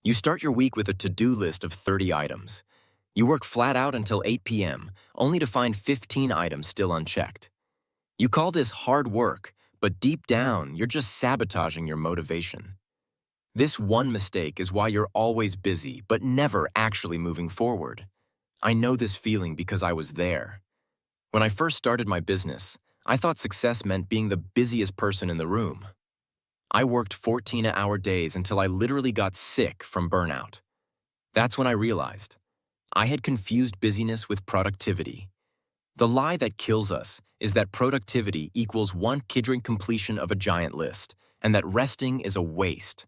You start your week with a to-do list of 30 items. You work flat out until 8 p.m., only to find 15 items still unchecked. You call this hard work, but deep down, you're just sabotaging your motivation. This one mistake is why you're always busy, but never actually moving forward. I know this feeling because I was there. When I first started my business, I thought success meant being the busiest person in the room. I worked 14-hour days until I literally got sick from burnout. That's when I realized I had confused busyness with productivity. The lie that kills us is that productivity equals one kidring completion of a giant list, and that resting is a waste.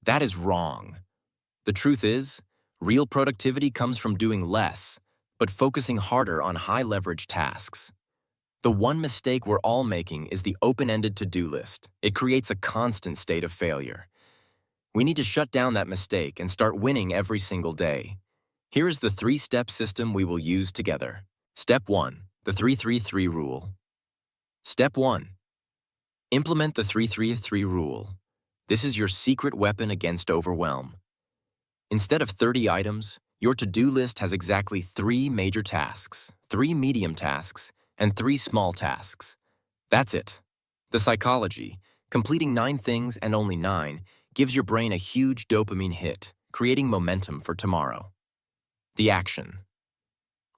That is wrong. The truth is, real productivity comes from doing less, but focusing harder on high-leverage tasks. The one mistake we're all making is the open-ended to-do list. It creates a constant state of failure. We need to shut down that mistake and start winning every single day. Here is the 3-step system we will use together. Step 1. The 3-3-3 rule. Step 1. Implement the 3-3-3 rule. This is your secret weapon against overwhelm. Instead of 30 items, your to-do list has exactly 3 major tasks, 3 medium tasks, and 3 small tasks. That's it. The psychology, completing 9 things and only 9, gives your brain a huge dopamine hit, creating momentum for tomorrow. The action.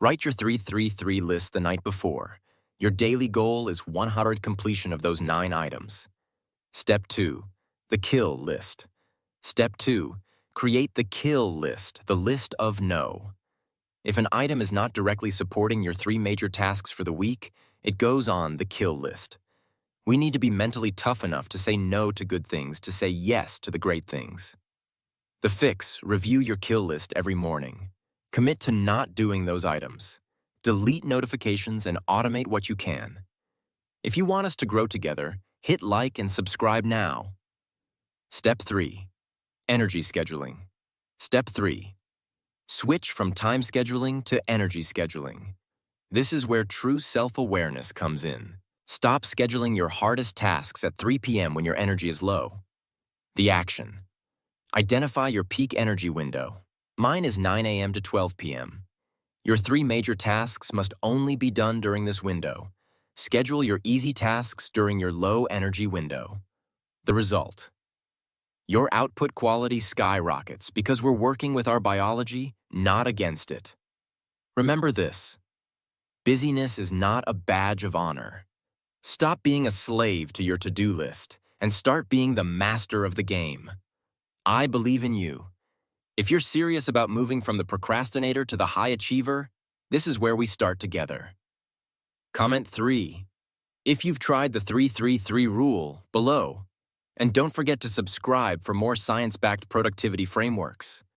Write your 3-3-3 list the night before. Your daily goal is 100 completion of those 9 items. Step 2. The kill list. Step 2. Create the kill list, the list of no. If an item is not directly supporting your 3 major tasks for the week, it goes on the kill list. We need to be mentally tough enough to say no to good things, to say yes to the great things. The fix: review your kill list every morning. Commit to not doing those items. Delete notifications and automate what you can. If you want us to grow together, hit like and subscribe now. Step 3. Energy scheduling. Step 3. Switch from time scheduling to energy scheduling. This is where true self-awareness comes in. Stop scheduling your hardest tasks at 3 p.m. when your energy is low. The action. Identify your peak energy window. Mine is 9 a.m. to 12 p.m. Your 3 major tasks must only be done during this window. Schedule your easy tasks during your low energy window. The result. Your output quality skyrockets because we're working with our biology, not against it. Remember this: busyness is not a badge of honor. Stop being a slave to your to-do list and start being the master of the game. I believe in you. If you're serious about moving from the procrastinator to the high achiever, this is where we start together. Comment 3. If you've tried the 3-3-3 rule below. And don't forget to subscribe for more science-backed productivity frameworks.